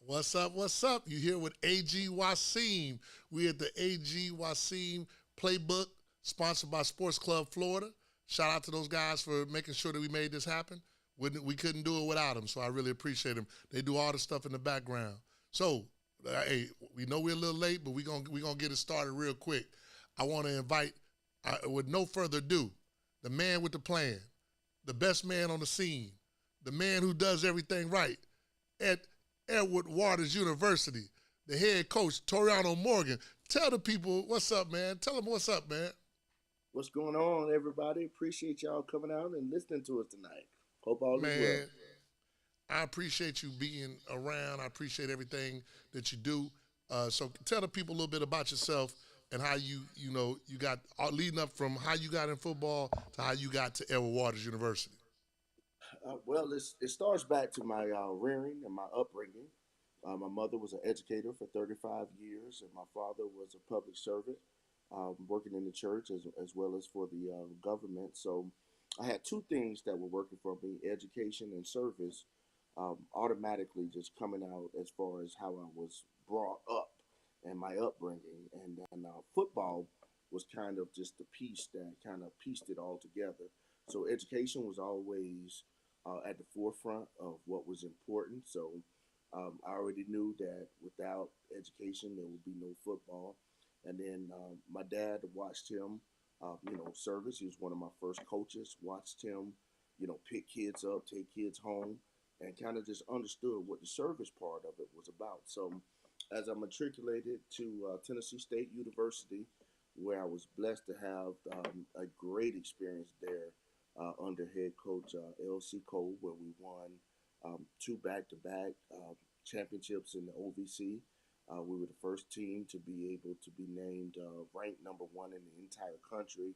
What's up? What's up? You here with AG Wasim. We at the AG Wasim Playbook, sponsored by Sports Club Florida. Shout out to those guys for making sure that we made this happen. We couldn't do it without them, so I really appreciate them. They do all the stuff in the background. So, hey, we know we're a little late, but we gonna get it started real quick. I want to invite, with no further ado, the man with the plan, the best man on the scene, the man who does everything right, at Edward Waters University, the head coach, Toriano Morgan. Tell the people what's up, man. Tell them what's up, man. What's going on, everybody? Appreciate y'all coming out and listening to us tonight. Hope all is well. Man, I appreciate you being around. I appreciate everything that you do. So tell the people a little bit about yourself and how you got leading up from how you got in football to how you got to Edward Waters University. It starts back to my rearing and my upbringing. My mother was an educator for 35 years, and my father was a public servant, working in the church as well as for the government. So I had two things that were working for me: education and service. Automatically just coming out as far as how I was brought up and my upbringing, and then football was kind of just the piece that kind of pieced it all together. So education was always at the forefront of what was important. So I already knew that without education there would be no football. And then my dad watched him, service. He was one of my first coaches. Watched him, pick kids up, take kids home, and kind of just understood what the service part of it was about. So as I matriculated to Tennessee State University, where I was blessed to have a great experience there under head coach L.C. Cole, where we won two back-to-back championships in the OVC. We were the first team to be able to be named ranked number one in the entire country,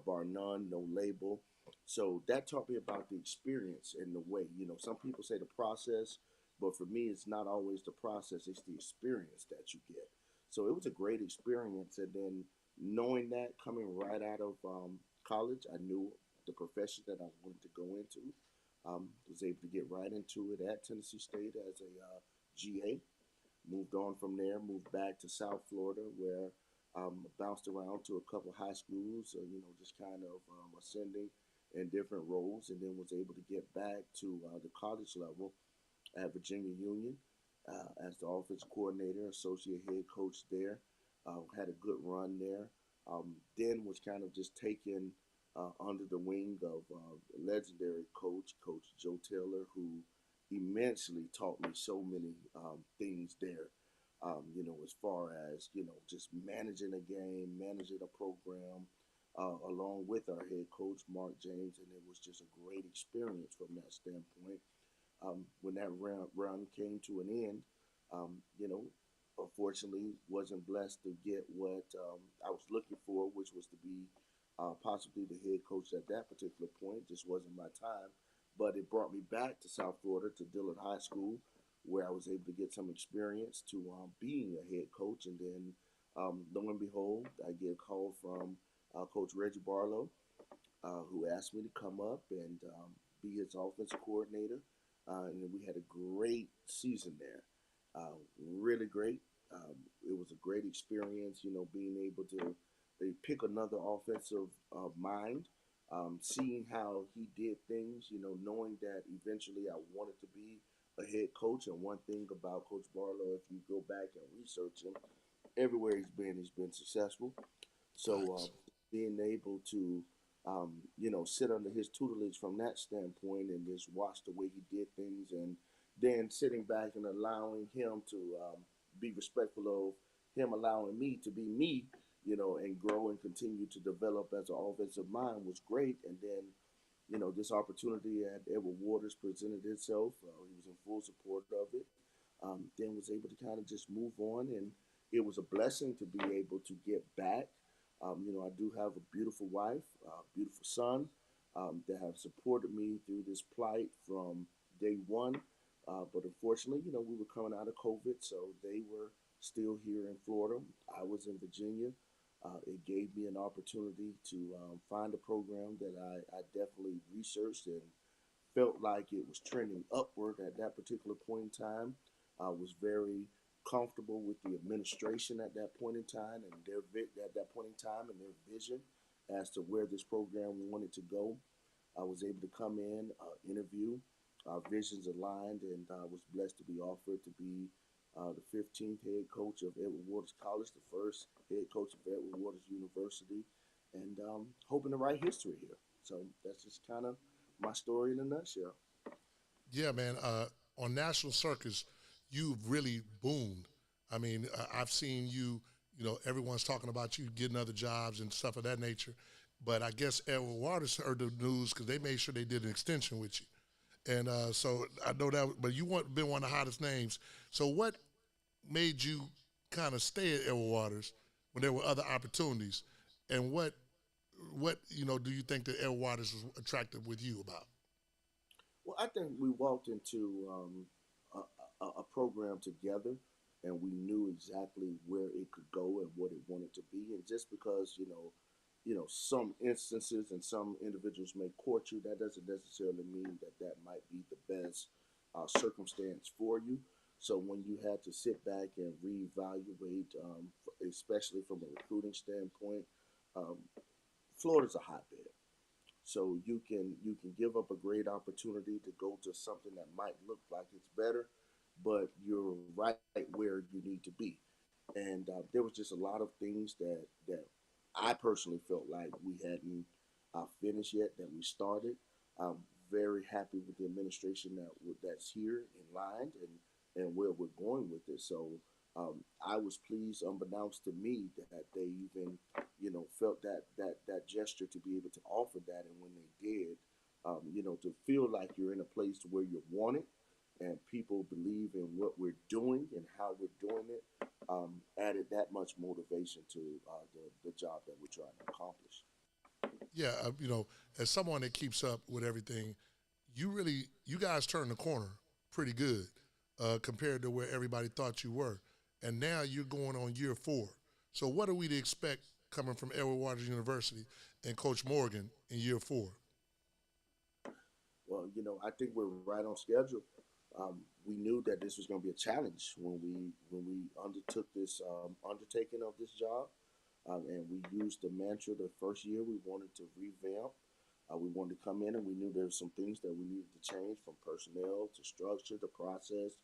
bar none, no label. So that taught me about the experience and the way. Some people say the process, but for me, it's not always the process, it's the experience that you get. So it was a great experience. And then knowing that coming right out of college, I knew the profession that I wanted to go into. Was able to get right into it at Tennessee State as a GA. Moved on from there, moved back to South Florida, where bounced around to a couple high schools, just kind of ascending in different roles, and then was able to get back to the college level at Virginia Union as the offensive coordinator, associate head coach there. Had a good run there. Then was kind of just taken under the wing of legendary Coach Joe Taylor, who immensely taught me so many things there. As far as just managing a game, managing a program, along with our head coach Mark James, and it was just a great experience from that standpoint. When that run came to an end, um, you know, unfortunately wasn't blessed to get what I was looking for, which was to be possibly the head coach at that particular point. Just wasn't my time. But it brought me back to South Florida to Dillard High School, where I was able to get some experience to being a head coach. And then, lo and behold, I get a call from Coach Reggie Barlow, who asked me to come up and be his offensive coordinator. And we had a great season there, really great. It was a great experience, being able to pick another offensive mind, seeing how he did things, knowing that eventually I wanted to be a head coach. And one thing about Coach Barlow, if you go back and research him, everywhere he's been successful. So Facts. being able to, sit under his tutelage from that standpoint and just watch the way he did things, and then sitting back and allowing him to be respectful of him, allowing me to be me, and grow and continue to develop as an offensive mind was great. And then, this opportunity at Edward Waters presented itself. He was in full support of it. Then was able to kind of just move on, and it was a blessing to be able to get back. I do have a beautiful wife, beautiful son, that have supported me through this plight from day one. But unfortunately, we were coming out of COVID, so they were still here in Florida. I was in Virginia. It gave me an opportunity to find a program that I definitely researched and felt like it was trending upward at that particular point in time. I was very comfortable with the administration at that point in time and at that point in time and their vision as to where this program wanted to go. I was able to come in, interview, our visions aligned, and I was blessed to be offered to be the 15th head coach of Edward Waters College, the first head coach of Edward Waters University, and hoping to write history here. So that's just kind of my story in a nutshell. Yeah, man. On national circus, you've really boomed. I mean, I've seen you. You know, everyone's talking about you getting other jobs and stuff of that nature. But I guess Edward Waters heard the news because they made sure they did an extension with you. And so I know that. But you want been one of the hottest names. So what made you kind of stay at Edward Waters when there were other opportunities? And what do you think that Edward Waters was attractive with you about? Well, I think we walked into a program together, and we knew exactly where it could go and what it wanted to be. And just because some instances and some individuals may court you, that doesn't necessarily mean that that might be the best circumstance for you. So when you had to sit back and reevaluate, especially from a recruiting standpoint, um, Florida's a hotbed. So you can give up a great opportunity to go to something that might look like it's better, but you're right where you need to be. And there was just a lot of things that I personally felt like we hadn't finished yet that we started. I'm very happy with the administration that's here in line and where we're going with it. So I was pleased, unbeknownst to me, that they even felt that gesture to be able to offer that, and when they did, to feel like you're in a place to where you're wanted and people believe in what we're doing and how we're doing it, added that much motivation to the job that we're trying to accomplish. Yeah, as someone that keeps up with everything, you guys turned the corner pretty good compared to where everybody thought you were, and now you're going on year four. So what are we to expect coming from Edward Waters University and Coach Morgan in year four? Well, I think we're right on schedule. We knew that this was going to be a challenge when we undertook this undertaking of this job, and we used the mantra the first year we wanted to revamp. We wanted to come in, and we knew there were some things that we needed to change from personnel to structure, the process,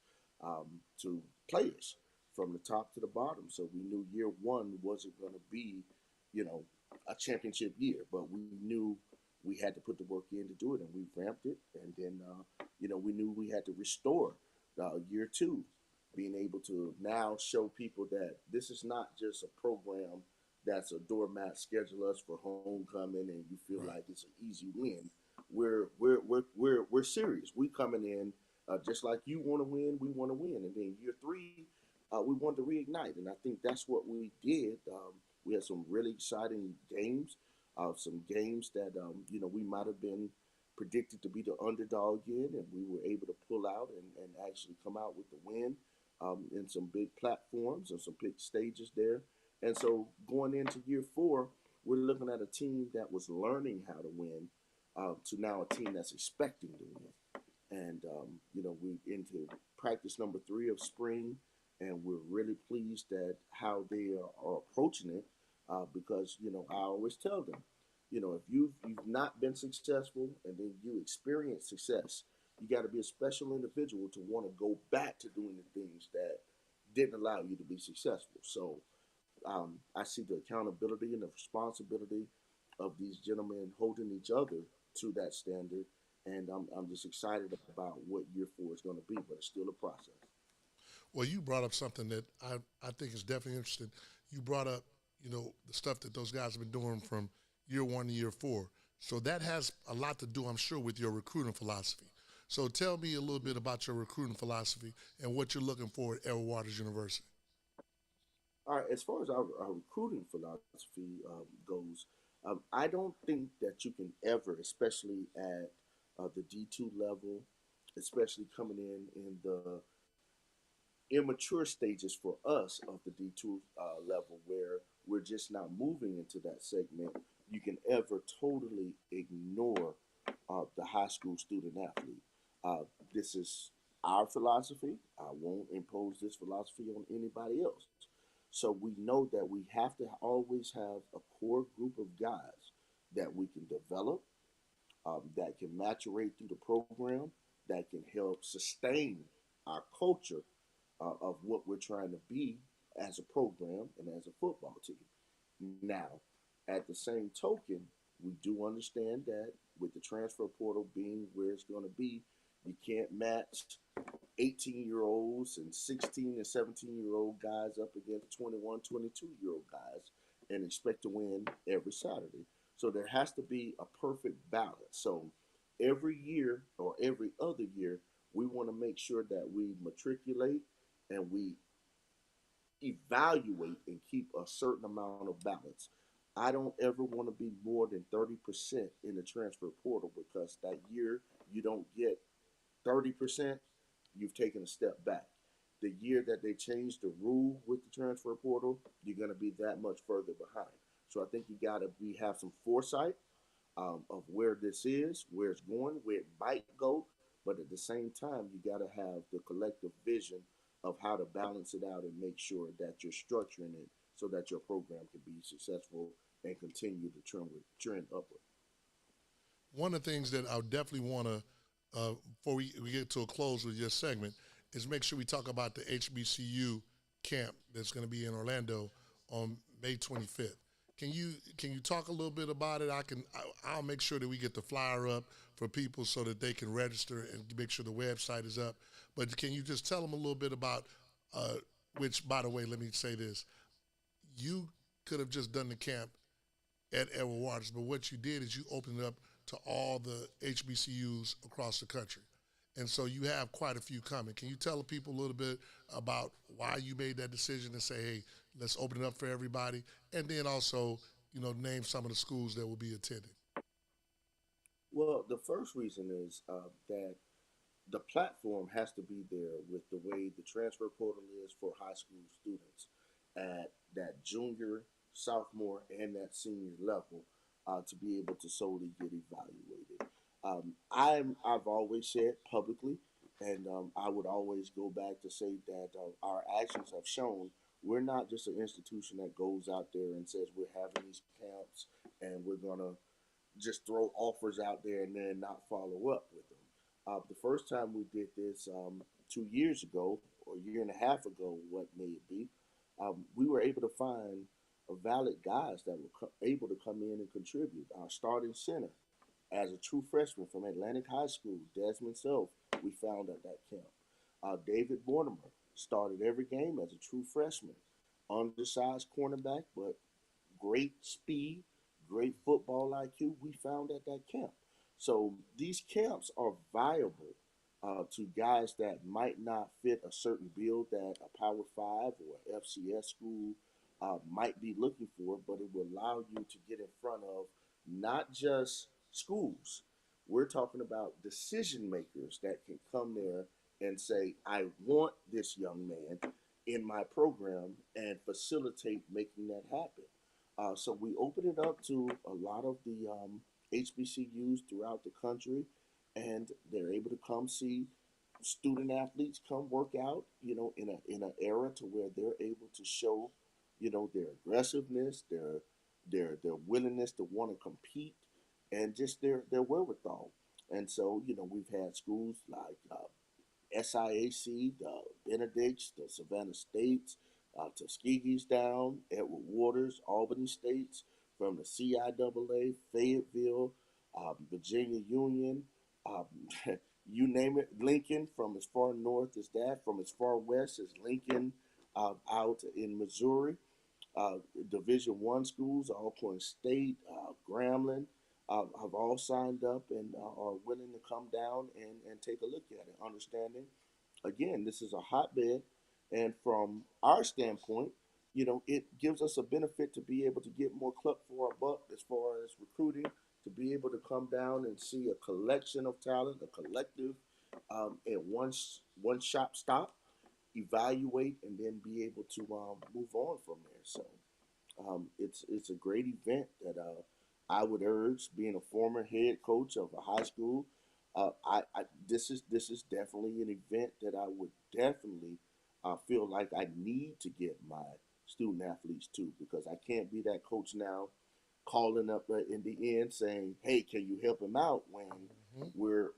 to players from the top to the bottom. So we knew year one wasn't going to be, you know, a championship year, but we knew we had to put the work in to do it, and we ramped it. And then, we knew we had to restore year two, being able to now show people that this is not just a program that's a doormat, schedule us for homecoming, and you feel Right. like it's an easy win. We're serious. We coming in just like you want to win, we want to win, and then year three, we wanted to reignite, and I think that's what we did. We had some really exciting games, some games that we might have been predicted to be the underdog in, and we were able to pull out and actually come out with the win in some big platforms and some big stages there. And so going into year four, we're looking at a team that was learning how to win to now a team that's expecting to win. And we into practice number three of spring, and we're really pleased at how they are approaching it because I always tell them, if you've not been successful and then you experience success, you got to be a special individual to want to go back to doing the things that didn't allow you to be successful. So I see the accountability and the responsibility of these gentlemen holding each other to that standard, and I'm just excited about what year four is going to be, but it's still a process. Well, you brought up something that I think is definitely interesting. You brought up, the stuff that those guys have been doing from year one to year four. So that has a lot to do, I'm sure, with your recruiting philosophy. So tell me a little bit about your recruiting philosophy and what you're looking for at Edward Waters University. All right, as far as our recruiting philosophy goes, I don't think that you can ever, especially at the D2 level, especially coming in the immature stages for us of the D2 level, where we're just now moving into that segment, you can ever totally ignore the high school student athlete. This is our philosophy. I won't impose this philosophy on anybody else. So we know that we have to always have a core group of guys that we can develop, that can maturate through the program, that can help sustain our culture of what we're trying to be as a program and as a football team. Now, at the same token, we do understand that with the transfer portal being where it's going to be, you can't match 18-year-olds and 16 and 17-year-old guys up against 21, 22-year-old guys and expect to win every Saturday. So there has to be a perfect balance. So every year or every other year, we want to make sure that we matriculate and we evaluate and keep a certain amount of balance. I don't ever want to be more than 30% in the transfer portal because that year you don't get 30%, you've taken a step back. The year that they changed the rule with the transfer portal, you're going to be that much further behind. So I think you got to be have some foresight of where this is, where it's going, where it might go. But at the same time, you got to have the collective vision of how to balance it out and make sure that you're structuring it so that your program can be successful and continue to trend upward. One of the things that I definitely want to, before we get to a close with your segment, is make sure we talk about the HBCU camp that's going to be in Orlando on May 25th. Can you talk a little bit about it? I'll make sure that we get the flyer up for people so that they can register and make sure the website is up. But can you just tell them a little bit about, uh, which by the way, let me say this: you could have just done the camp at Edward Waters. But what you did is you opened it up to all the HBCUs across the country. And so you have quite a few coming. Can you tell the people a little bit about why you made that decision to say, hey, let's open it up for everybody? And then also, name some of the schools that will be attending. Well, the first reason is that the platform has to be there with the way the transfer portal is for high school students at that junior, sophomore, and that senior level to be able to solely get evaluated. I've always said publicly, and I would always go back to say that our actions have shown we're not just an institution that goes out there and says we're having these camps and we're gonna just throw offers out there and then not follow up with them. The first time we did this 2 years ago, or a year and a half ago, what may it be, we were able to find valid guys that were able to come in and contribute. Our starting center, as a true freshman from Atlantic High School, Desmond Self, we found at that camp. David Mortimer started every game as a true freshman, undersized cornerback, but great speed, great football IQ, we found at that camp. So these camps are viable to guys that might not fit a certain bill that a Power Five or FCS school might be looking for, but it will allow you to get in front of not just schools. We're talking about decision makers that can come there and say, I want this young man in my program and facilitate making that happen. So we open it up to a lot of the HBCUs throughout the country, and they're able to come see student athletes come work out. In an era to where they're able to show, their aggressiveness, their willingness to want to compete, and just their wherewithal. And so we've had schools like SIAC, the Benedicts, the Savannah States, Tuskegee's down, Edward Waters, Albany States, from the CIAA, Fayetteville, Virginia Union, um, you name it, Lincoln, from as far north as that, from as far west as Lincoln, out in Missouri. Uh, Division 1 schools, Alcorn State, Grambling, have all signed up and are willing to come down and take a look at it, understanding again, this is a hotbed, and from our standpoint, it gives us a benefit to be able to get more cluck for our buck as far as recruiting, to be able to come down and see a collection of talent, a collective, at one shop stop, evaluate, and then be able to move on from there. So it's a great event that I would urge, being a former head coach of a high school. This is definitely an event that I would definitely feel like I need to get my student athletes to, because I can't be that coach now calling up in the end saying, "Hey, can you help him out?" when Mhm. we're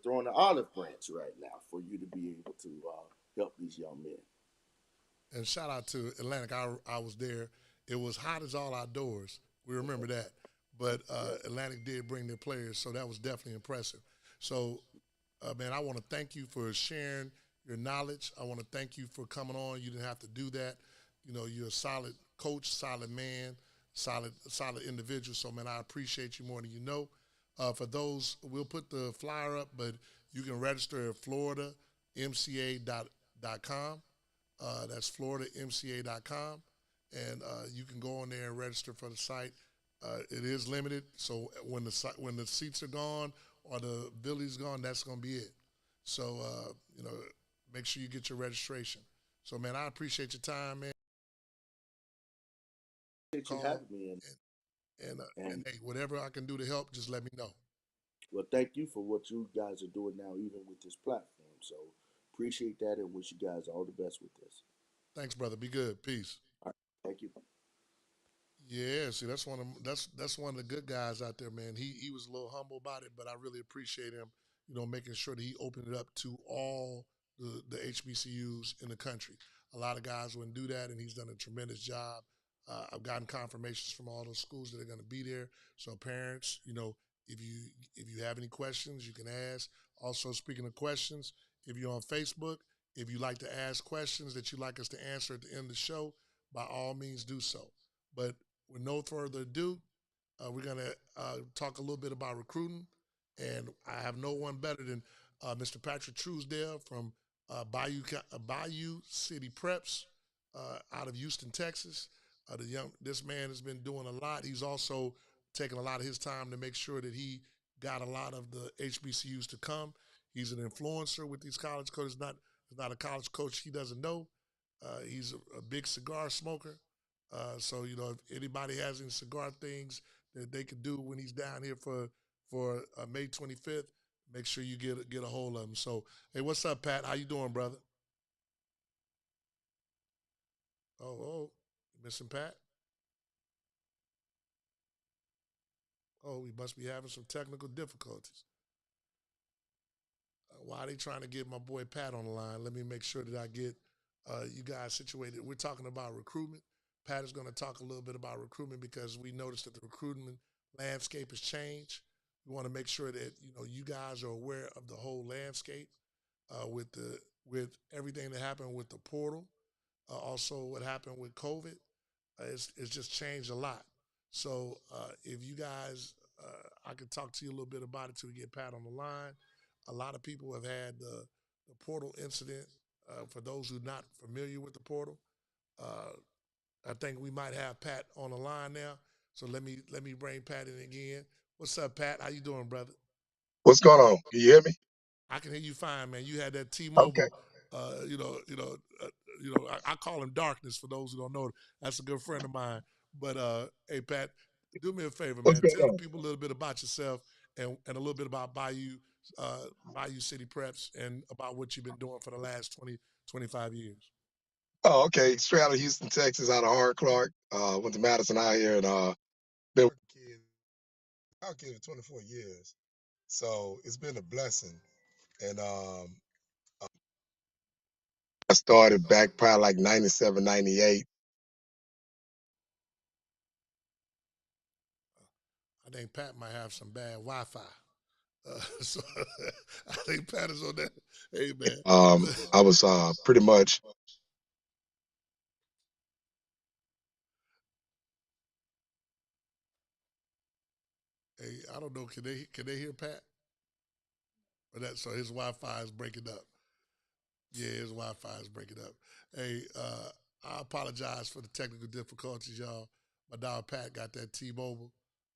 throwing an olive branch right now for you to be able to help these young men. And shout out to Atlantic. I was there. It was hot as all outdoors. We remember that. But Yep. Atlantic did bring their players, so that was definitely impressive. So, man, I want to thank you for sharing your knowledge. I want to thank you for coming on. You didn't have to do that. You know, you're a solid coach, solid man, solid individual. So, man, I appreciate you more than you know. For those, we'll put the flyer up, but you can register at floridamca.com. That's floridamca.com. And you can go on there and register for the site. It is limited, so when the seats are gone or the ability's gone, that's going to be it. So you know, make sure you get your registration. So man, I appreciate your time, man. Appreciate you Call having me, and and hey, whatever I can do to help, just let me know. well, thank you for what you guys are doing now, even with this platform. So appreciate that, and wish you guys all the best with this. Thanks, brother. Be good. Peace. All right, thank you. Yeah, see, that's one of the good guys out there, man. He was a little humble about it, but I really appreciate him, you know, making sure that he opened it up to all the HBCUs in the country. A lot of guys wouldn't do that, and he's done a tremendous job. I've gotten confirmations from all those schools that are going to be there. So parents, you know, if you if you have any questions, you can ask. Also, speaking of questions, if you're on Facebook, if you like to ask questions that you'd like us to answer at the end of the show, by all means do so. But with no further ado, we're going to talk a little bit about recruiting. And I have no one better than Mr. Patrick Truesdale from Bayou City Preps out of Houston, Texas. This man has been doing a lot. He's also taken a lot of his time to make sure that he got a lot of the HBCUs to come. He's an influencer with these college coaches. Not a college coach he doesn't know. He's a big cigar smoker. So you know, if anybody has any cigar things that they could do when he's down here for May 25th, make sure you get a hold of him. So, hey, what's up, Pat? How you doing, brother? Oh, you missing Pat? Oh, we must be having some technical difficulties. Why are they trying to get my boy Pat on the line? Let me make sure that I get you guys situated. We're talking about recruitment. Pat is going to talk a little bit about recruitment because we noticed that the recruitment landscape has changed. We want to make sure that you know you guys are aware of the whole landscape with everything that happened with the portal. Also, what happened with COVID. It's just changed a lot. So if you guys, I could talk to you a little bit about it till we get Pat on the line. A lot of people have had the portal incident. For those who are not familiar with the portal, uh, I think we might have Pat on the line now. So let me bring Pat in again. What's up, Pat? How you doing, brother? What's going on? Can you hear me? I can hear you fine, man. You had that Okay. T-Mobile, I call him Darkness for those who don't know. That's a good friend of mine. But hey, Pat, do me a favor, What's man. going Tell the on? people a little bit about yourself and a little bit about Bayou City Preps and about what you've been doing for the last 25 years. Oh, okay. Straight out of Houston, Texas, out of Hard Clark. Went to Madison out here and been with the kids. Out here for 24 years. So it's been a blessing. And I started back probably like 97, 98. I think Pat might have some bad Wi-Fi. So I think Pat is on that. Hey, man. I was pretty much Hey, I don't know. Can they hear Pat? Or that so his Wi-Fi is breaking up. Yeah, his Wi-Fi is breaking up. Hey, I apologize for the technical difficulties, y'all. My dog Pat got that T-Mobile,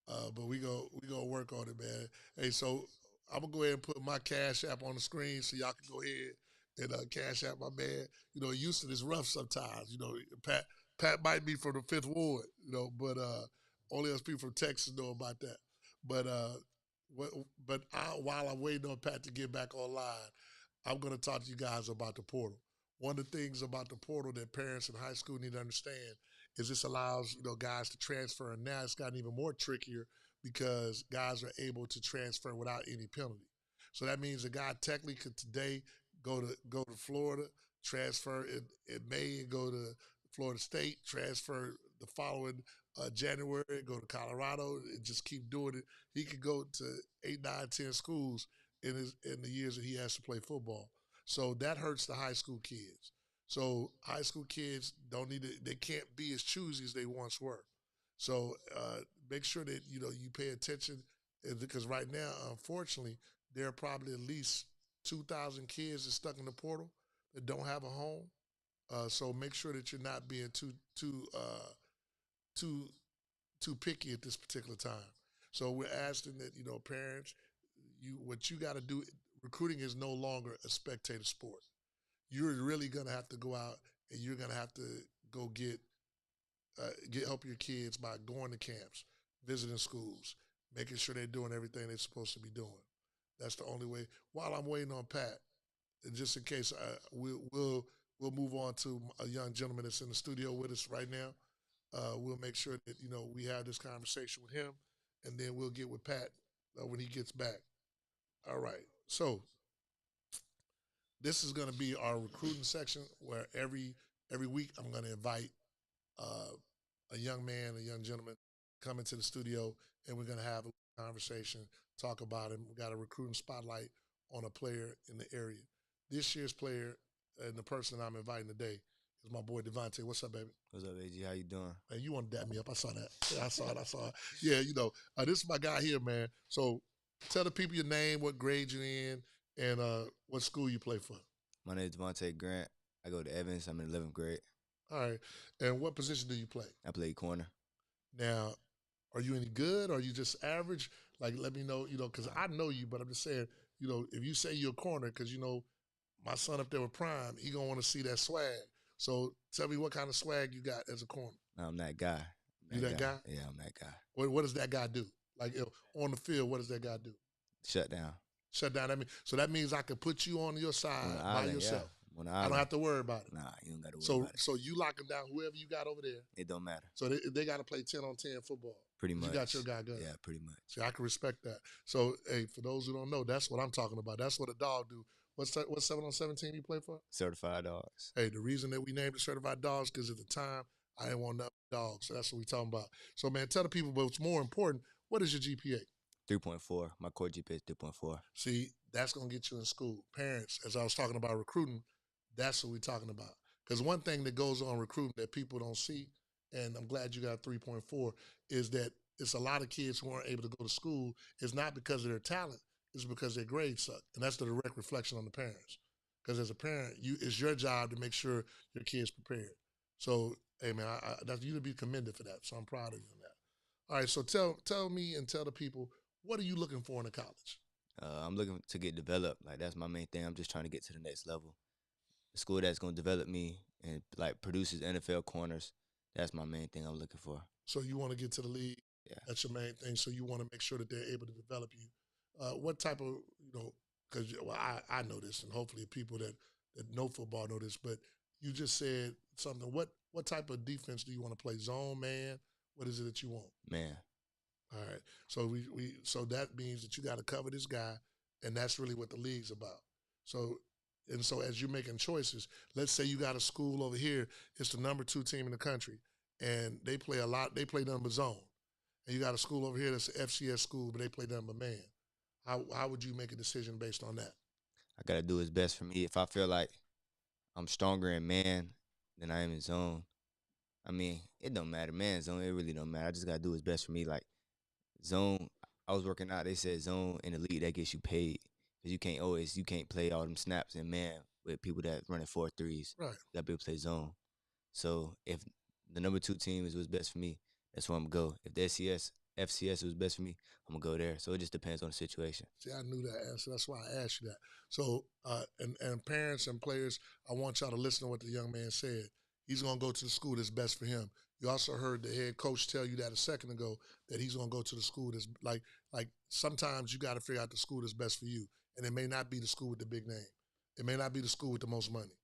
but we gonna work on it, man. Hey, so I'm gonna go ahead and put my Cash App on the screen so y'all can go ahead and Cash App my man. You know, Houston is rough sometimes. You know, Pat might be from the Fifth Ward, you know, but only us people from Texas know about that. But What, but while I'm waiting on Pat to get back online, I'm going to talk to you guys about the portal. One of the things about the portal that parents in high school need to understand is this allows guys to transfer, and now it's gotten even more trickier because guys are able to transfer without any penalty. So that means a guy technically could today go to Florida, transfer in May and go to Florida State, transfer the following January, go to Colorado, and just keep doing it. He could go to 8, 9, 10 schools in the years that he has to play football. So that hurts the high school kids. So high school kids don't need to, they can't be as choosy as they once were. So make sure that you pay attention because right now, unfortunately, there are probably at least 2,000 kids that stuck in the portal that don't have a home. So make sure that you're not being too too picky at this particular time. So we're asking that parents, what you got to do. Recruiting is no longer a spectator sport. You're really gonna have to go out and you're gonna have to go get help your kids by going to camps, visiting schools, making sure they're doing everything they're supposed to be doing. That's the only way. While I'm waiting on Pat, and just in case, we'll move on to a young gentleman that's in the studio with us right now. We'll make sure that we have this conversation with him, and then we'll get with Pat when he gets back. All right. So this is going to be our recruiting section where every week I'm going to invite uh, a young man, a young gentleman, come into the studio, and we're going to have a conversation, talk about him. We got a recruiting spotlight on a player in the area. This year's player and the person that I'm inviting today is my boy Devontae. What's up, baby? What's up, AG? How you doing? Man, you want to dap me up? I saw that. Yeah, I saw it. I saw it. Yeah, this is my guy here, man. So tell the people your name, what grade you're in, and what school you play for. My name is Devontae Grant. I go to Evans. I'm in 11th grade. All right. And what position do you play? I play corner. Now, are you any good or are you just average? Like, let me know, because I know you, but I'm just saying, if you say you're a corner, because, my son up there with Prime, he going to want to see that swag. So tell me what kind of swag you got as a corner. No, I'm that guy. You that guy? Yeah, I'm that guy. What does that guy do? Like, on the field, what does that guy do? Shut down. Shut down. So that means I can put you on your side by yourself. Yeah. I don't have to worry about it. Nah, you don't got to worry about it. So you locking down whoever you got over there. It don't matter. So they got to play 10-on-10 football. Pretty much. You got your guy good. Yeah, pretty much. See, I can respect that. So, hey, for those who don't know, that's what I'm talking about. That's what a dog do. What 7-on-7 team you play for? Certified dogs. Hey, the reason that we named it Certified Dogs because at the time, I didn't want nothing but dogs. So that's what we talking about. So, man, tell the people, but what's more important, what is your GPA? 3.4. My core GPA is 3.4. See, that's going to get you in school. Parents, as I was talking about recruiting, that's what we're talking about. Because one thing that goes on recruiting that people don't see, and I'm glad you got 3.4, is that it's a lot of kids who aren't able to go to school. It's not because of their talent. It's because their grades suck. And that's the direct reflection on the parents. Because as a parent, it's your job to make sure your kid's prepared. So, hey, man, that's you to be commended for that. So I'm proud of you on that. All right, so tell me and tell the people, what are you looking for in a college? I'm looking to get developed. Like, that's my main thing. I'm just trying to get to the next level. A school that's going to develop me and, like, produces NFL corners. That's my main thing I'm looking for. So you want to get to the league. Yeah. That's your main thing. So you want to make sure that they're able to develop you. What type of, because I know this, and hopefully people that know football know this, but you just said something. What type of defense do you want to play? Zone, man? What is it that you want? Man. All right. So so that means that you got to cover this guy, and that's really what the league's about. So as you're making choices, let's say you got a school over here, it's the number 2 team in the country, and they play a lot. They play nothing but zone. And you got a school over here that's an FCS school, but they play nothing but man. How would you make a decision based on that? I got to do what's best for me. If I feel like I'm stronger in man than I am in zone, I mean, it don't matter. Man, zone, it really don't matter. I just got to do what's best for me. Like, zone, I was working out. They said zone in the league, that gets you paid. Because you can't play all them snaps in man with people that running 4-3s. Right. You got to be able to play zone. So if the number 2 team is what's best for me, that's where I'm going to go. If the FCS was best for me, I'm going to go there. So it just depends on the situation. See, I knew that answer. That's why I asked you that. So, and parents and players, I want y'all to listen to what the young man said. He's going to go to the school that's best for him. You also heard the head coach tell you that a second ago that he's going to go to the school that's like sometimes you got to figure out the school that's best for you, and it may not be the school with the big name. It may not be the school with the most money.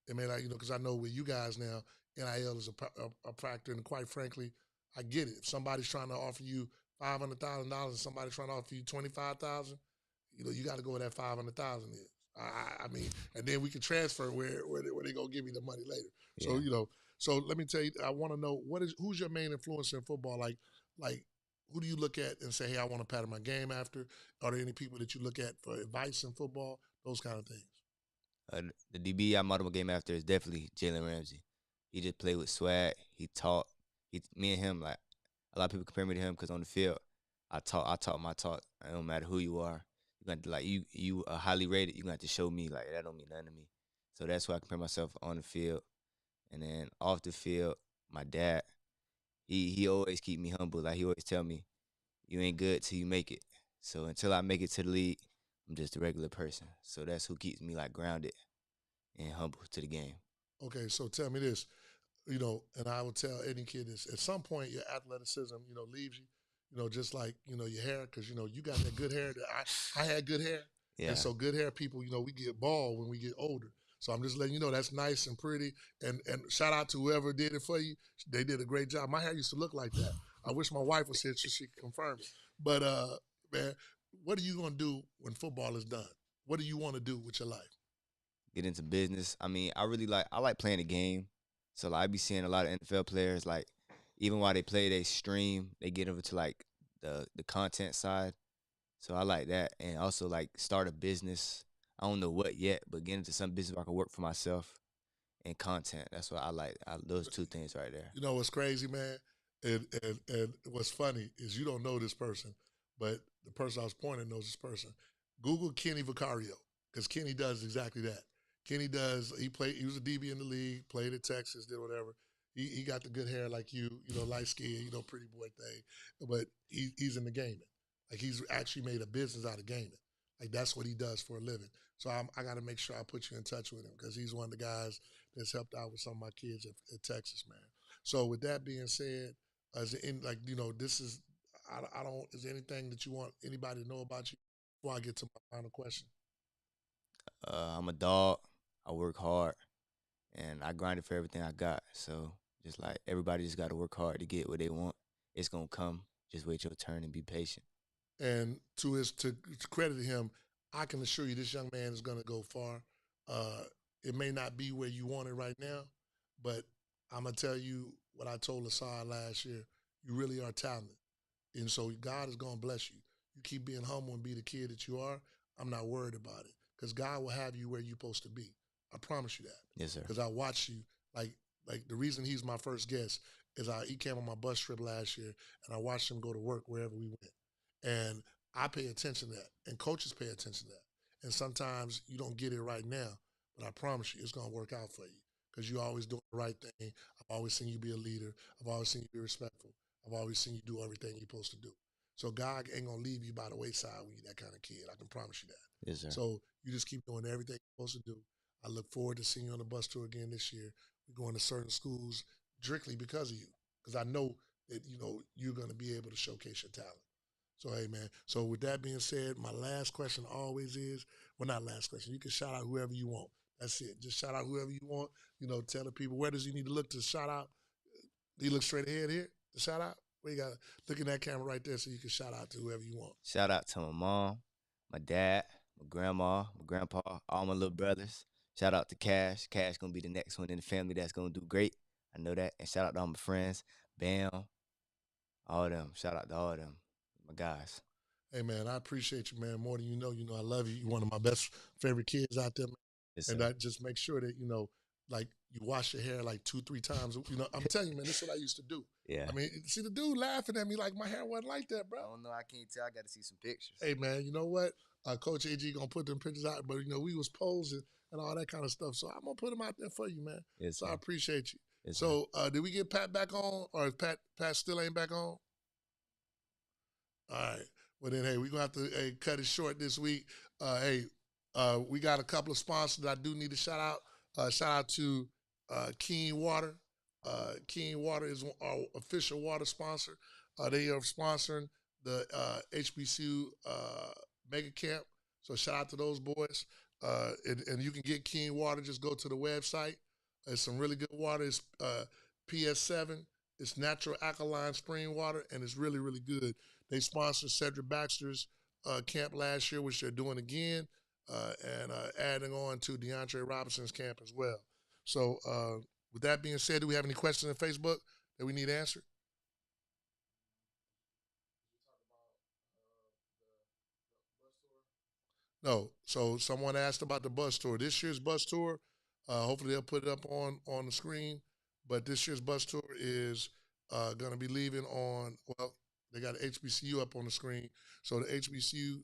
It may not, because I know with you guys now, NIL is a factor, and quite frankly, I get it. If somebody's trying to offer you $500,000 and somebody's trying to offer you 25,000, you got to go where that 500,000 is. I mean, and then we can transfer where they gonna give you the money later. So Yeah. so let me tell you, I want to know who's your main influence in football. Like who do you look at and say, hey, I want to pattern my game after? Are there any people that you look at for advice in football? Those kind of things. The DB I model my game after is definitely Jalen Ramsey. He just played with swag. He taught. Me and him, like a lot of people compare me to him because on the field, I talk my talk. It don't matter who you are. You got to, like, you are highly rated. You got to show me like that don't mean nothing to me. So that's why I compare myself on the field, and then off the field, my dad. He always keep me humble. Like he always tell me, you ain't good till you make it. So until I make it to the league, I'm just a regular person. So that's who keeps me like grounded and humble to the game. Okay, so tell me this, and I would tell any kid this: at some point, your athleticism, leaves you. Just like your hair, because you got that good hair. That I had good hair, Yeah. and so good hair people, we get bald when we get older. So I'm just letting you know that's nice and pretty. And shout out to whoever did it for you. They did a great job. My hair used to look like that. I wish my wife was here so she could confirm it. But man, what are you gonna do when football is done? What do you want to do with your life? Get into business. I mean, I like playing the game. So like, I be seeing a lot of NFL players like even while they play, they stream, they get over to like the content side. So I like that, and also like start a business. I don't know what yet, but get into some business where I can work for myself and content. That's what I like. Those two things right there. You know what's crazy, man? And what's funny is you don't know this person, but the person I was pointing knows this person. Google Kenny Vicario, because Kenny does exactly that. He was a DB in the league, played at Texas, did whatever. He got the good hair like light skin, pretty boy thing. But he's in the gaming. Like he's actually made a business out of gaming. Like that's what he does for a living. So I got to make sure I put you in touch with him because he's one of the guys that's helped out with some of my kids at Texas, man. So with that being said, this is I don't. Is there anything that you want anybody to know about you before I get to my final question? I'm a dog. I work hard, and I grinded for everything I got. So just like everybody, just got to work hard to get what they want. It's gonna come. Just wait your turn and be patient. And to credit him, I can assure you this young man is going to go far. Uh, it may not be where you want it right now, but I'm gonna tell you what I told Lasar last year. You really are talented, and so God is going to bless you. You keep being humble and be the kid that you are. I'm not worried about it because God will have you where you're supposed to be. I promise you that. Yes, sir. Because I watch you like the reason he's my first guest is he came on my bus trip last year and I watched him go to work wherever we went. And I pay attention to that, and coaches pay attention to that. And sometimes you don't get it right now, but I promise you, it's gonna work out for you because you're always doing the right thing. I've always seen you be a leader. I've always seen you be respectful. I've always seen you do everything you're supposed to do. So God ain't gonna leave you by the wayside when you're that kind of kid. I can promise you that. Yes, sir. So you just keep doing everything you're supposed to do. I look forward to seeing you on the bus tour again this year. We're going to certain schools strictly because of you, because I know that you're gonna be able to showcase your talent. So, hey, man. So, with that being said, my last question always is, well, not last question. You can shout out whoever you want. That's it. Just shout out whoever you want. Tell the people, where does he need to look to shout out? Do you look straight ahead here to shout out? Where you got to look in that camera right there so you can shout out to whoever you want. Shout out to my mom, my dad, my grandma, my grandpa, all my little brothers. Shout out to Cash. Cash gonna be the next one in the family that's gonna do great. I know that. And shout out to all my friends, Bam, all of them. Shout out to all of them, my guys. Hey, man, I appreciate you, man, more than you know. I love you. You're one of my best favorite kids out there, man. Yes, And sir. I just make sure that, like you wash your hair like 2-3 times. I'm telling you, man, this is what I used to do. Yeah. I mean, see the dude laughing at me like my hair wasn't like that, bro. I don't know. I can't tell. I got to see some pictures. Hey, man, you know what? Coach AG going to put them pictures out, but, we was posing and all that kind of stuff. So I'm going to put them out there for you, man. Yes, so sir. I appreciate you. Yes, so did we get Pat back on, or is Pat still ain't back on? All right. Well, then, hey, we're going to have to cut it short this week. We got a couple of sponsors that I do need to shout out. Shout out to Keen Water. King Water is our official water sponsor. They are sponsoring the HBCU mega camp. So shout out to those boys. And you can get King Water. Just go to the website. It's some really good water. It's PS7. It's natural alkaline spring water, and it's really, really good. They sponsored Cedric Baxter's camp last year, which they're doing again, and adding on to DeAndre Robinson's camp as well. So, with that being said, do we have any questions on Facebook that we need answered? No. So someone asked about the bus tour. This year's bus tour, hopefully they'll put it up on the screen. But this year's bus tour is going to be leaving on. Well, they got HBCU up on the screen. So the HBCU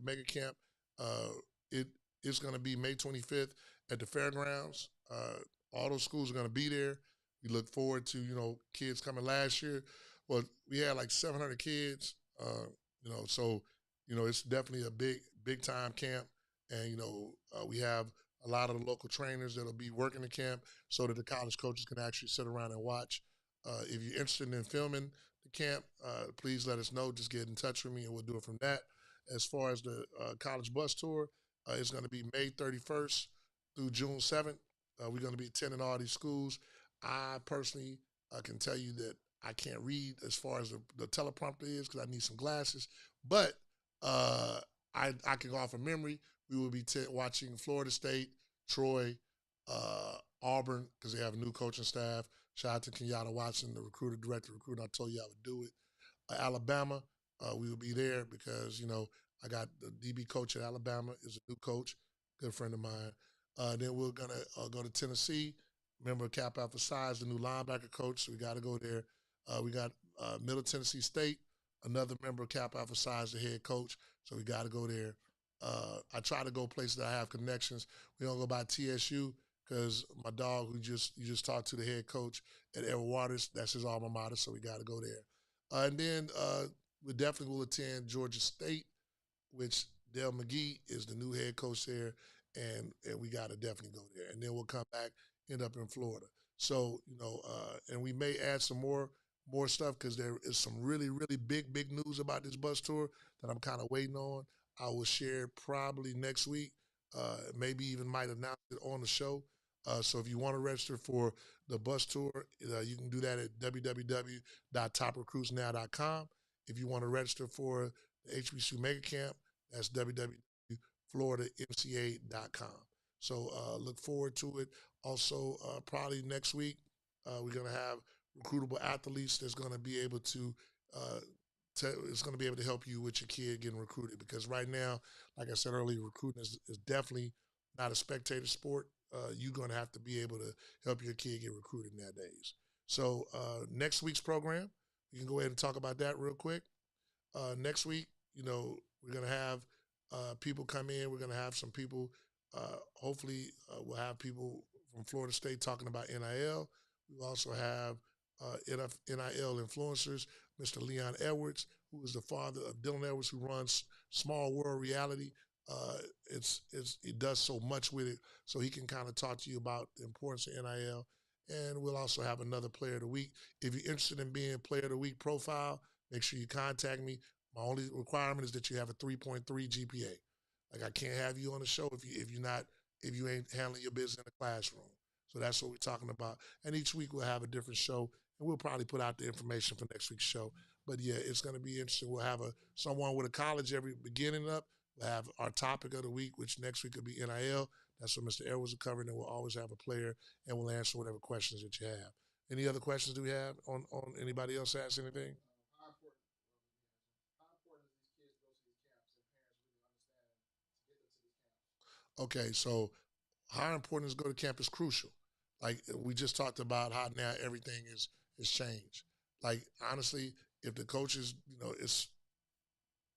mega camp, uh, it is going to be May 25th at the fairgrounds. All those schools are going to be there. We look forward to kids coming last year. Well, we had like 700 kids. So it's definitely a big time camp, and we have a lot of the local trainers that'll be working the camp, so that the college coaches can actually sit around and watch. If you're interested in filming the camp, please let us know. Just get in touch with me, and we'll do it from that. As far as the college bus tour, it's going to be May 31st through June 7th. We're going to be attending all these schools. I personally can tell you that I can't read as far as the teleprompter is because I need some glasses. But uh, I can go off of memory. We will be watching Florida State, Troy, Auburn, because they have a new coaching staff. Shout out to Kenyatta Watson, the director recruiter. I told you I would do it. Alabama, we will be there because, I got the DB coach at Alabama is a new coach, good friend of mine. Then we're going to go to Tennessee. Remember, Cap Alpha Size, the new linebacker coach, so we got to go there. We got Middle Tennessee State, another member of Cap Alpha Size, the head coach, so we got to go there. I try to go places that I have connections. We don't go by TSU because my dog, you just talked to the head coach at Edward Waters, that's his alma mater, so we got to go there. And then we definitely will attend Georgia State, which Dale McGee is the new head coach there, and we got to definitely go there. And then we'll come back, end up in Florida. So and we may add some more stuff because there is some really really big news about this bus tour that I'm kind of waiting on. I will share probably next week. Maybe even might announce it on the show. So if you want to register for the bus tour, you can do that at www.toprecruitsnow.com. If you want to register for the HBCU Mega Camp, that's www.floridamca.com. So look forward to it. Also, probably next week, we're going to have recruitable athletes that's going to be able to uh, it's going to be able to help you with your kid getting recruited because right now, like I said earlier, recruiting is definitely not a spectator sport. You're going to have to be able to help your kid get recruited nowadays. So next week's program, we can go ahead and talk about that real quick. Next week, we're going to have people come in. We're going to have some people. Hopefully, we'll have people from Florida State talking about NIL. We also have NIL influencers, Mr. Leon Edwards, who is the father of Dylan Edwards, who runs Small World Reality. He does so much with it, so he can kind of talk to you about the importance of NIL. And we'll also have another Player of the Week. If you're interested in being Player of the Week profile, make sure you contact me. My only requirement is that you have a 3.3 GPA. Like I can't have you on the show if you ain't handling your business in the classroom. So that's what we're talking about. And each week we'll have a different show, and we'll probably put out the information for next week's show. But yeah, it's going to be interesting. We'll have someone with a college every beginning up. We'll have our topic of the week, which next week will be NIL. That's what Mr. Edwards will cover, and we'll always have a player, and we'll answer whatever questions that you have. Any other questions do we have on anybody else ask anything? Okay, so how important is go to camp is crucial. Like we just talked about how now everything is changed. Like honestly, if the coaches, it's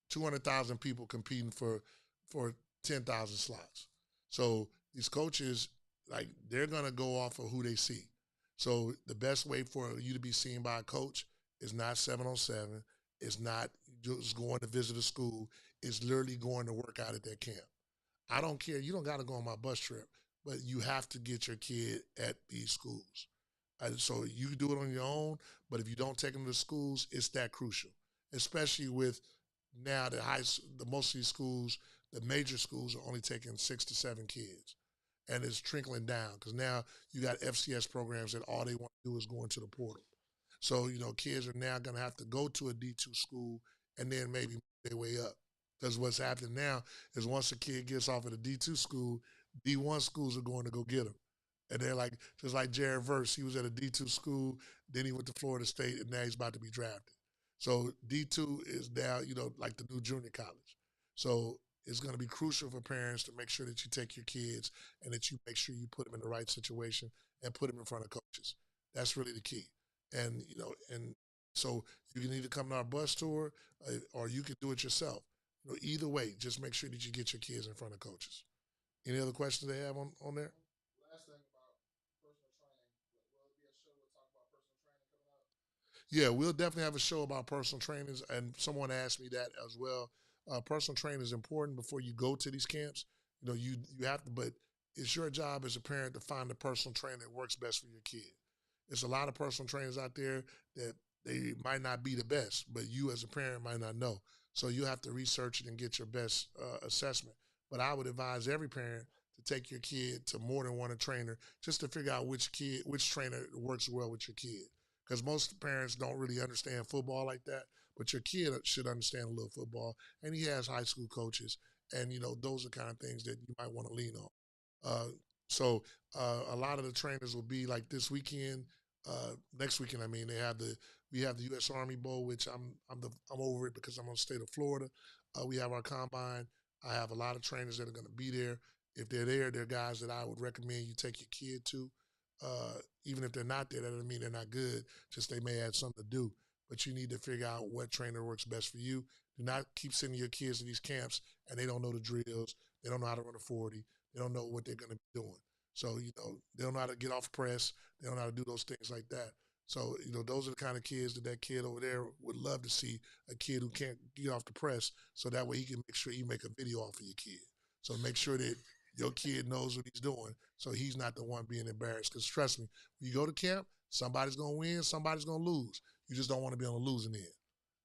200,000 people competing for 10,000 slots. So these coaches, like they're gonna go off of who they see. So the best way for you to be seen by a coach is not 7 on 7. It's not just going to visit a school. It's literally going to work out at that camp. I don't care. You don't got to go on my bus trip, but you have to get your kid at these schools. So you can do it on your own, but if you don't take them to schools, it's that crucial, especially with now the most of these schools, the major schools are only taking 6 to 7 kids, and it's trickling down because now you got FCS programs that all they want to do is go into the portal. So kids are now going to have to go to a D2 school and then maybe move their way up. Because what's happening now is once a kid gets off at a D2 school, D1 schools are going to go get them. And they're like, just like Jared Verse, he was at a D2 school, then he went to Florida State, and now he's about to be drafted. So D2 is now, like the new junior college. So it's going to be crucial for parents to make sure that you take your kids and that you make sure you put them in the right situation and put them in front of coaches. That's really the key. And so you can either come to our bus tour or you can do it yourself. Either way, just make sure that you get your kids in front of coaches. Any other questions they have on there? Last thing about personal training. Will it be a show we'll talk about personal training coming up? Yeah, we'll definitely have a show about personal trainers, and someone asked me that as well. Personal training is important before you go to these camps. You have to, but it's your job as a parent to find the personal trainer that works best for your kid. There's a lot of personal trainers out there that they might not be the best, but you as a parent might not know. So you have to research it and get your best assessment. But I would advise every parent to take your kid to more than one trainer just to figure out which trainer works well with your kid. Because most parents don't really understand football like that, but your kid should understand a little football, and he has high school coaches, and those are kind of things that you might want to lean on. Uh, so a lot of the trainers will be like this weekend. Next weekend, I mean, we have the U.S. Army Bowl, which I'm over it because I'm on the state of Florida. We have our combine. I have a lot of trainers that are going to be there. If they're there, they're guys that I would recommend you take your kid to. Even if they're not there, that doesn't mean they're not good. Just they may have something to do. But you need to figure out what trainer works best for you. Do not keep sending your kids to these camps and they don't know the drills. They don't know how to run a 40. They don't know what they're going to be doing. So, they don't know how to get off press. They don't know how to do those things like that. So, those are the kind of kids that kid over there would love to see, a kid who can't get off the press, so that way he can make sure he make a video off of your kid. So make sure that your kid knows what he's doing so he's not the one being embarrassed. Because trust me, when you go to camp, somebody's going to win, somebody's going to lose. You just don't want to be on the losing end.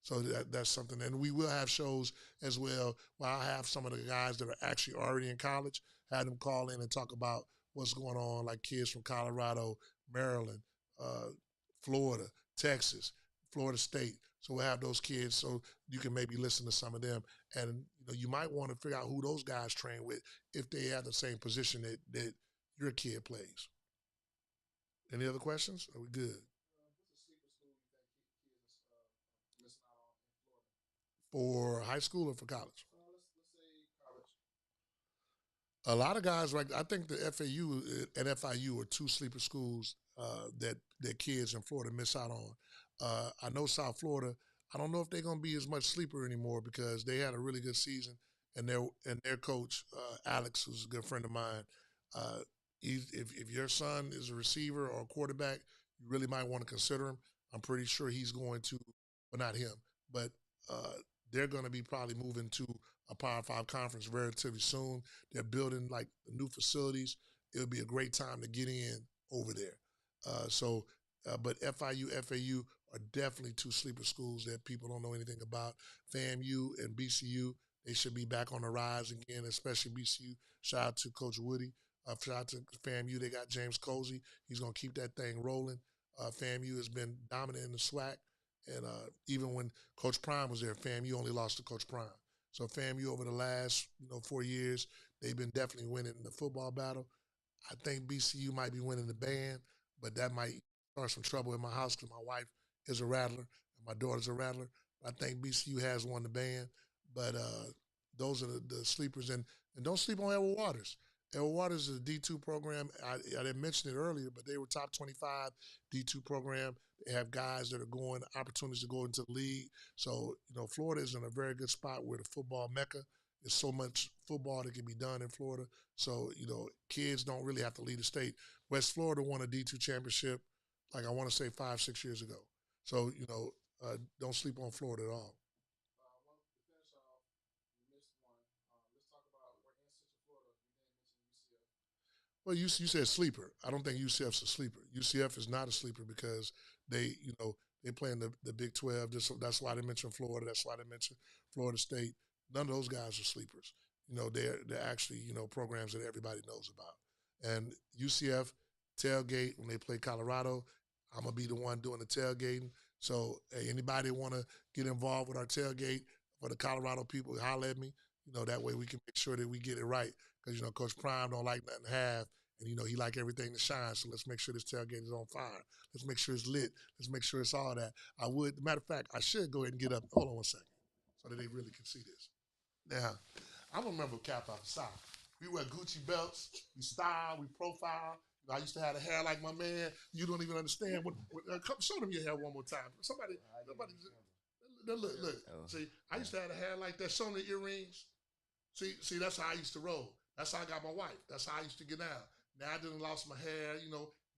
So that's something. And we will have shows as well where I'll have some of the guys that are actually already in college, have them call in and talk about what's going on, like kids from Colorado, Maryland, uh, Florida, Texas, Florida State. So we'll have those kids so you can maybe listen to some of them. And you might want to figure out who those guys train with if they have the same position that your kid plays. Any other questions? Are we good? For high school or for college? A lot of guys, like I think the FAU and FIU are two sleeper schools that kids in Florida miss out on. I know South Florida. I don't know if they're going to be as much sleeper anymore because they had a really good season, and their coach Alex, who's a good friend of mine, uh, if your son is a receiver or a quarterback, you really might want to consider him. I'm pretty sure he's going to, well, not him, but uh, they're going to be probably moving to a Power Five conference relatively soon. They're building like new facilities. It'll be a great time to get in over there. But FIU, FAU are definitely two sleeper schools that people don't know anything about. FAMU and BCU, they should be back on the rise again, especially BCU. Shout out to Coach Woody. Shout out to FAMU. They got James Cozy. He's going to keep that thing rolling. FAMU has been dominant in the SWAC. And even when Coach Prime was there, FAMU only lost to Coach Prime. So FAMU over the last 4 years, they've been definitely winning the football battle. I think BCU might be winning the band, but that might start some trouble in my house because my wife is a rattler and my daughter's a rattler. I think BCU has won the band, but those are the sleepers. And don't sleep on Edward Waters. Edward Waters is a D2 program. I didn't mention it earlier, but they were top 25 D2 program. They have guys that are going, opportunities to go into the league. So, Florida is in a very good spot where the football mecca. There's so much football that can be done in Florida. So, kids don't really have to leave the state. West Florida won a D2 championship, like I want to say 5, 6 years ago. So, don't sleep on Florida at all. Well, you said sleeper. I don't think UCF's a sleeper. UCF is not a sleeper because they play in the Big 12. That's why they mentioned Florida. That's why they mentioned Florida State. None of those guys are sleepers. They're actually programs that everybody knows about. And UCF tailgate when they play Colorado. I'm gonna be the one doing the tailgating. So hey, anybody want to get involved with our tailgate for the Colorado people, holler at me. That way we can make sure that we get it right. Because Coach Prime don't like nothing half, and he like everything to shine. So let's make sure this tailgate is on fire. Let's make sure it's lit. Let's make sure it's all that. Matter of fact, I should go ahead and get up. Hold on one second, so that they really can see this. Now, I'm gonna remember Cap out the South. We wear Gucci belts. We style. We profile. I used to have the hair like my man. You don't even understand. Show them your hair one more time. Somebody. Look. Oh. See, I used to have the hair like that. Show them the earrings. See, that's how I used to roll. That's how I got my wife. That's how I used to get down. Now I didn't lost my hair,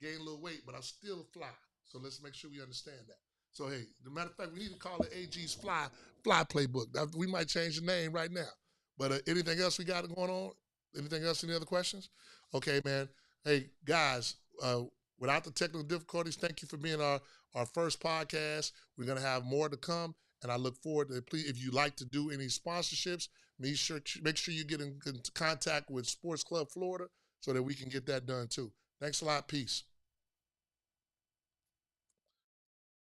gained a little weight, but I'm still fly. So let's make sure we understand that. So hey, the matter of fact, we need to call it AG's Fly Playbook. We might change the name right now. But anything else we got going on? Anything else? Any other questions? Okay, man. Hey, guys, without the technical difficulties, thank you for being our first podcast. We're going to have more to come, and I look forward to, please, if you like to do any sponsorships, make sure you get in contact with Sports Club Florida so that we can get that done too. Thanks a lot. Peace.